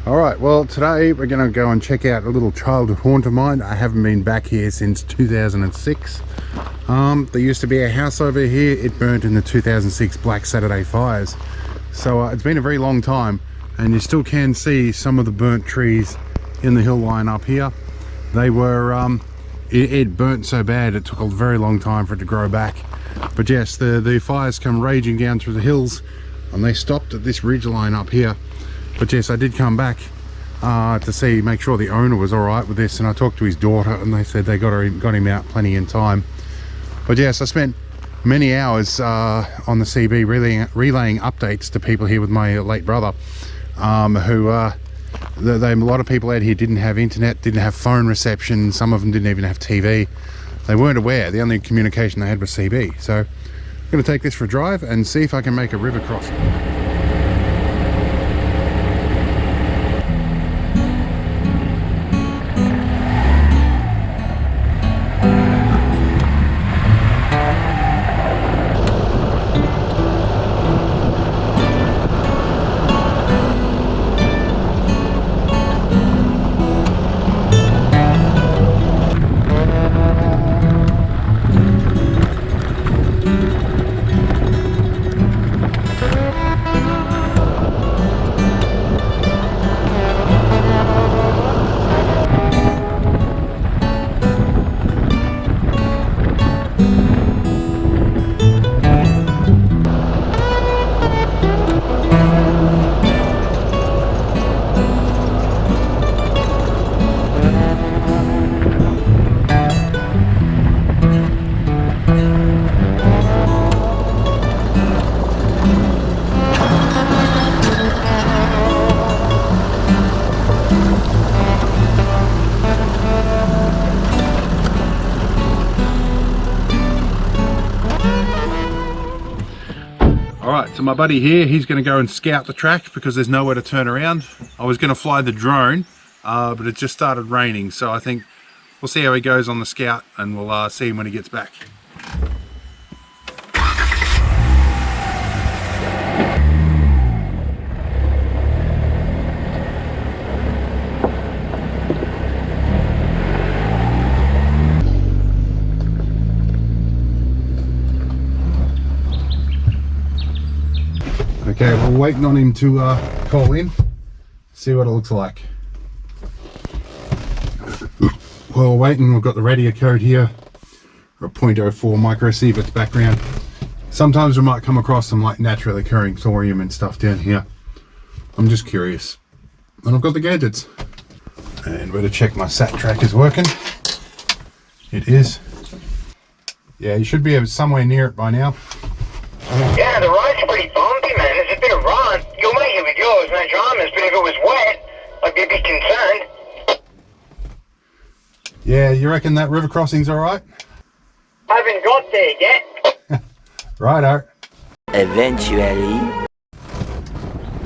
Alright, well today we're going to go and check out a little childhood haunt of mine. I haven't been back here since 2006. There used to be a house over here. It burnt in the 2006 Black Saturday fires. So it's been a very long time, and you still can see some of the burnt trees in the hill line up here. They were, it burnt so bad it took a very long time for it to grow back. But yes, the fires come raging down through the hills, and they stopped at this ridge line up here. But yes, I did come back to make sure the owner was all right with this, and I talked to his daughter, and they said they got him out plenty in time. But yes, I spent many hours on the CB relaying updates to people here with my late brother, who a lot of people out here didn't have internet, didn't have phone reception. Some of them didn't even have TV. They weren't aware. The only communication they had was CB. So I'm going to take this for a drive and see if I can make a river crossing. Alright, so my buddy here, he's going to go and scout the track because there's nowhere to turn around. I was going to fly the drone, but it just started raining, so I think we'll see how he goes on the scout, and we'll see him when he gets back. Okay, we're waiting on him to call in, see what it looks like. While we're waiting, we've got the radio code here, a 0.04 microsieverts background. Sometimes we might come across some like naturally occurring thorium and stuff down here. I'm just curious. And I've got the gadgets. And we're to check my sat track is working. It is. Yeah, you should be somewhere near it by now. Yeah, the road's pretty bumpy, man. There's a bit of run. You'll make it with yours, no dramas, but if it was wet, I'd be a bit concerned. Yeah, you reckon that river crossing's alright? Haven't got there yet. Righto. Eventually.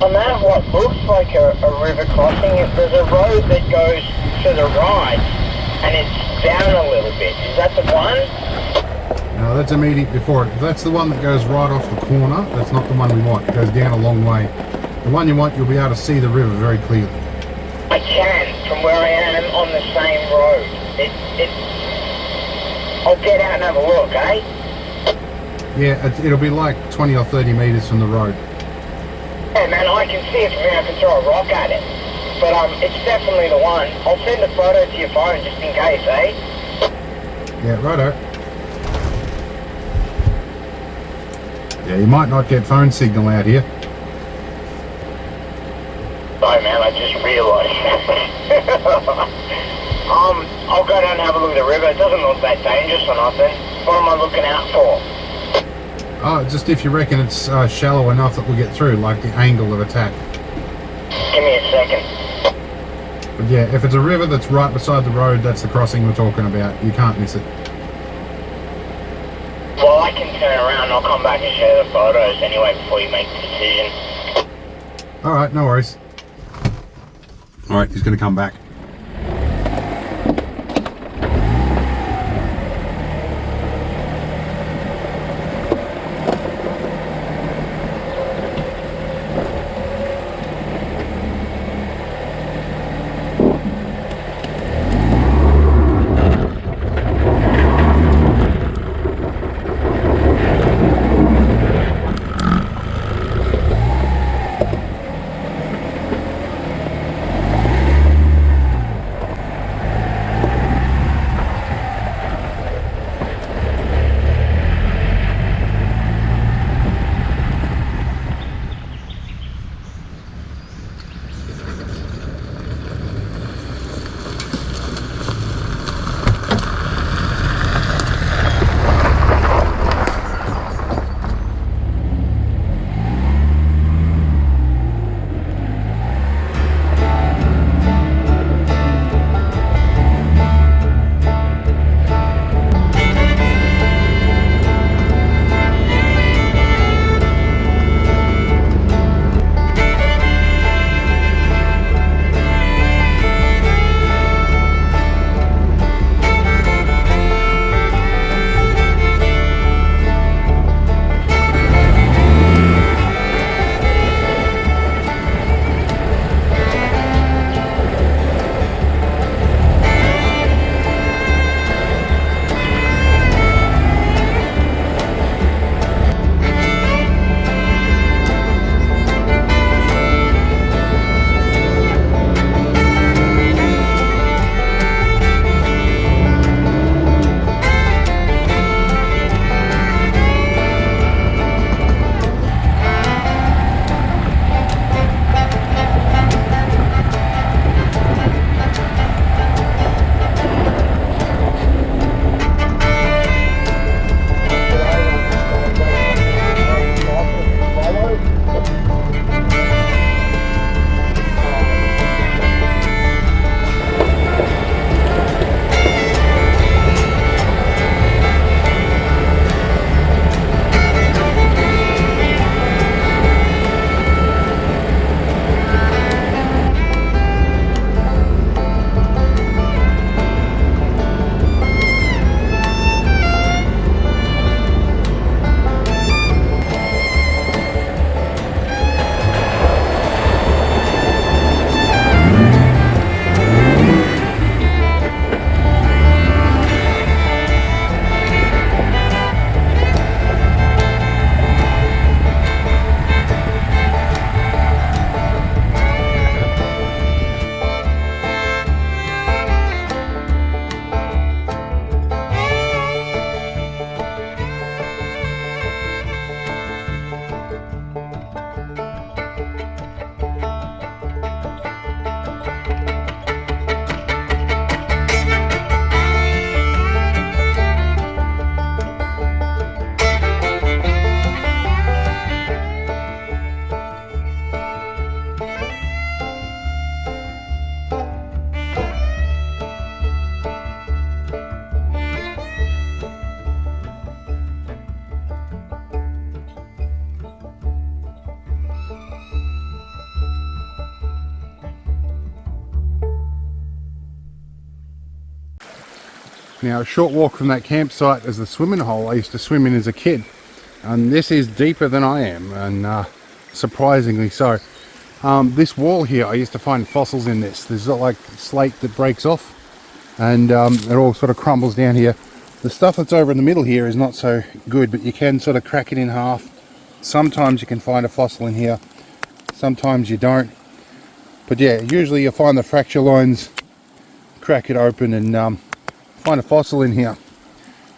On that, what looks like a river crossing, there's a road that goes to the right, and it's down a little bit. Is that the one? No, that's immediate before it. If that's the one that goes right off the corner, that's not the one we want. It goes down a long way. The one you want, you'll be able to see the river very clearly. I can, from where I am on the same road. I'll get out and have a look, eh? Yeah, it'll be like 20 or 30 meters from the road. Yeah, man, I can see it from here. I can throw a rock at it. But it's definitely the one. I'll send a photo to your phone just in case, eh? Yeah, righto. Yeah, you might not get phone signal out here. Sorry, man, I just realised. I'll go down and have a look at the river. It doesn't look that dangerous or nothing. What am I looking out for? Oh, just if you reckon it's shallow enough that we'll get through, like the angle of attack. Give me a second. But yeah, if it's a river that's right beside the road, that's the crossing we're talking about. You can't miss it. Well, I can turn around and I'll come back and share the photos anyway before you make the decision. Alright, no worries. Alright, he's going to come back. Now, a short walk from that campsite is the swimming hole I used to swim in as a kid. And this is deeper than I am, and surprisingly so. This wall here, I used to find fossils in this. There's like slate that breaks off, and it all sort of crumbles down here. The stuff that's over in the middle here is not so good, but you can sort of crack it in half. Sometimes you can find a fossil in here, sometimes you don't. But yeah, usually you'll find the fracture lines, crack it open, and find a fossil in here.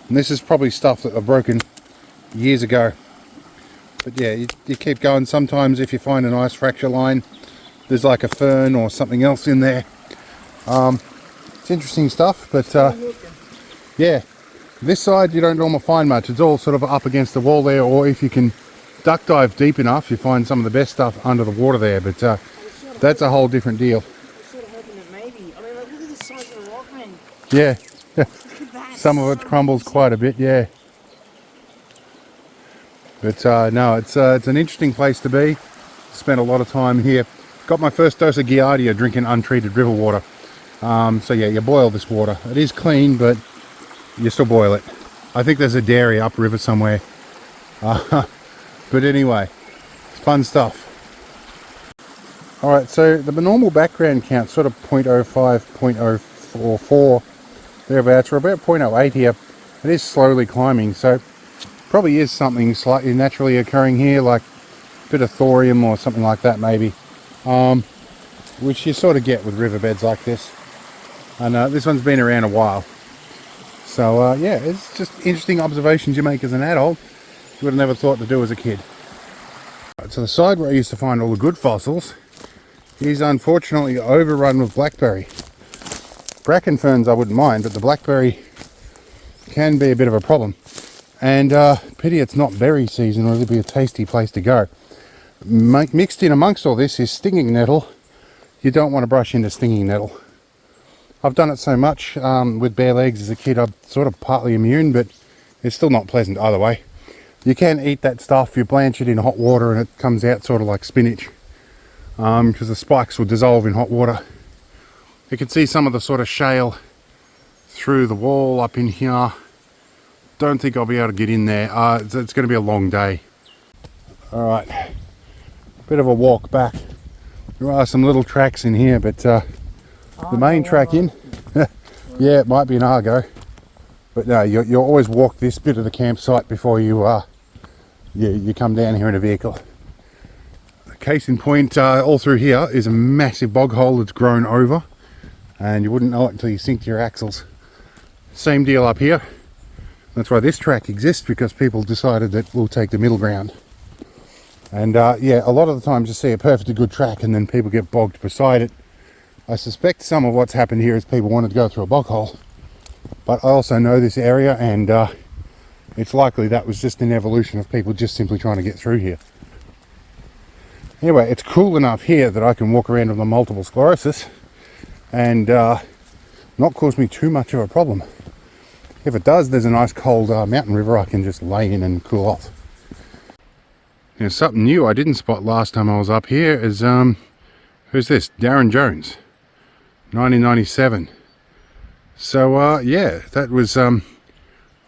And this is probably stuff that are broken years ago. But yeah, you keep going. Sometimes if you find a nice fracture line, there's like a fern or something else in there. It's interesting stuff, but yeah, this side you don't normally find much. It's all sort of up against the wall there, or if you can duck dive deep enough, you find some of the best stuff under the water there, but that's a whole different deal. Sort of hoping that maybe, I mean, like, look at the size of the rock, man. Yeah, Look at that. some of it crumbles quite a bit, yeah. But no, it's an interesting place to be. Spent a lot of time here. Got my first dose of Giardia drinking untreated river water. So yeah, you boil this water. It is clean, but you still boil it. I think there's a dairy upriver somewhere. But anyway, it's fun stuff. Alright, so the normal background count, sort of 0.05, 0.044, thereabouts. We're about 0.08 here. It is slowly climbing, so probably is something slightly naturally occurring here, like a bit of thorium or something like that maybe, which you sort of get with riverbeds like this. And this one's been around a while, so yeah, it's just interesting observations you make as an adult you would have never thought to do as a kid. Right, so the side where I used to find all the good fossils is unfortunately overrun with blackberry. Bracken ferns I wouldn't mind, but the blackberry can be a bit of a problem. And pity it's not berry season, or it'd be a tasty place to go. Mixed in amongst all this is stinging nettle. You don't want to brush into stinging nettle. I've done it so much with bare legs as a kid, I'm sort of partly immune, but it's still not pleasant either way. You can eat that stuff, you blanch it in hot water and it comes out sort of like spinach, because the spikes will dissolve in hot water. You can see some of the sort of shale through the wall up in here. Don't think I'll be able to get in there. It's going to be a long day. Alright, bit of a walk back. There are some little tracks in here, but the main track in, yeah, it might be an Argo. But no, you'll always walk this bit of the campsite before you come down here in a vehicle. Case in point, all through here is a massive bog hole that's grown over, and you wouldn't know it until you sink to your axles. Same deal up here. That's why this track exists, because people decided that we'll take the middle ground. And yeah, a lot of the times you see a perfectly good track and then people get bogged beside it. I suspect some of what's happened here is people wanted to go through a bog hole. But I also know this area, and it's likely that was just an evolution of people just simply trying to get through here. Anyway, it's cool enough here that I can walk around with my multiple sclerosis and not cause me too much of a problem. If it does, there's a nice cold mountain river I can just lay in and cool off. Now, something new I didn't spot last time I was up here is, who's this? Darren Jones, 1997. So, yeah, that was, I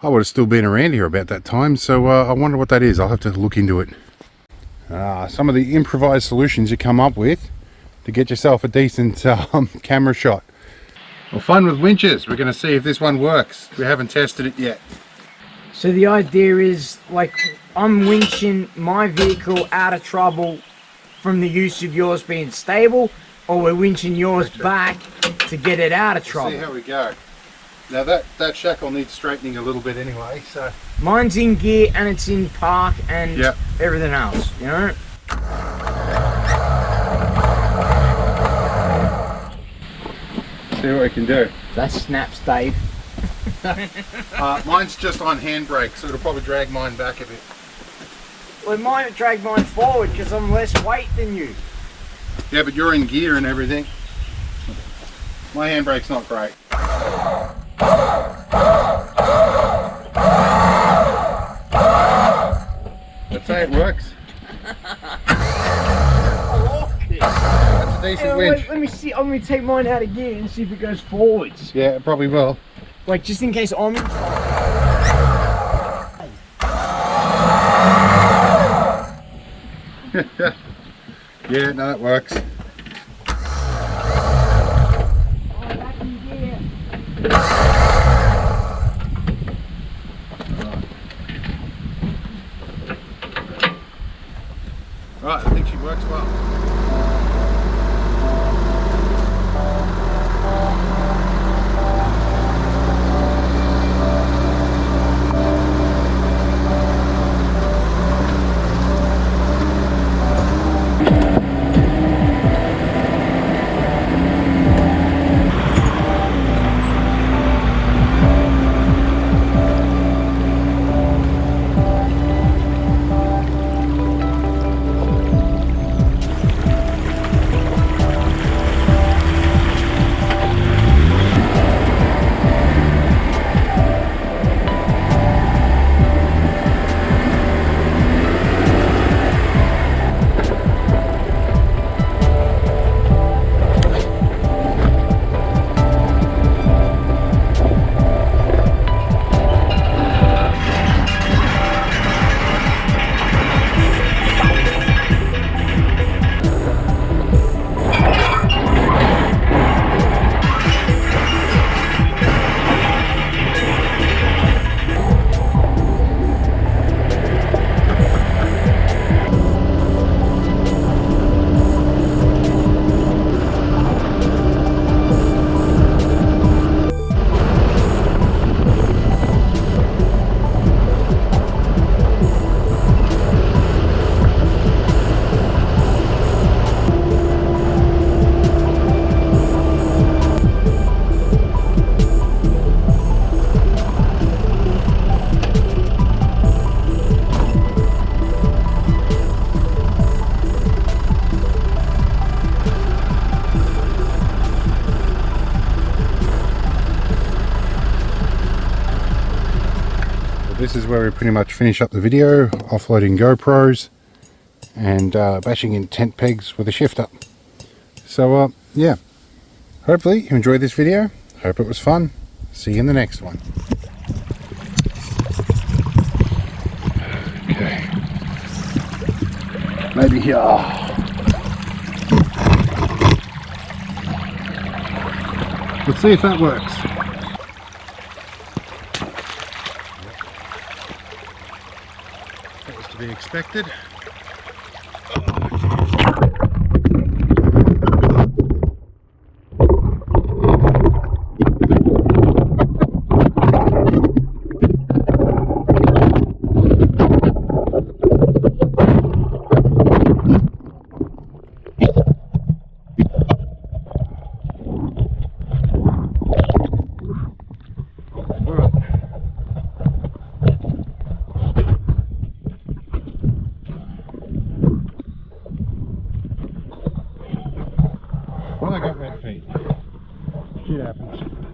would have still been around here about that time, so I wonder what that is. I'll have to look into it. Some of the improvised solutions you come up with to get yourself a decent camera shot. Well, fun with winches. We're going to see if this one works. We haven't tested it yet. So the idea is, like, I'm winching my vehicle out of trouble from the use of yours being stable, or we're winching yours back to get it out of trouble. See how we go. Now that shackle needs straightening a little bit anyway, so... Mine's in gear and it's in park and yep. Everything else, you know? See what we can do. That snaps, Dave. Mine's just on handbrake, so it'll probably drag mine back a bit. Well, it might drag mine forward because I'm less weight than you. Yeah, but you're in gear and everything. My handbrake's not great. Let's say it works. That's a decent winch. Let me see. I'm going to take mine out of gear and see if it goes forwards. Yeah, it probably will. Like, just in case I'm in trouble. Yeah, no, that works. Right, I think she works well. This is where we pretty much finish up the video, offloading GoPros and bashing in tent pegs with a shifter. So yeah, hopefully you enjoyed this video. Hope it was fun. See you in the next one. Okay, maybe here. Let's see if that works. That was to be expected. Well, I got wet feet. Shit happens.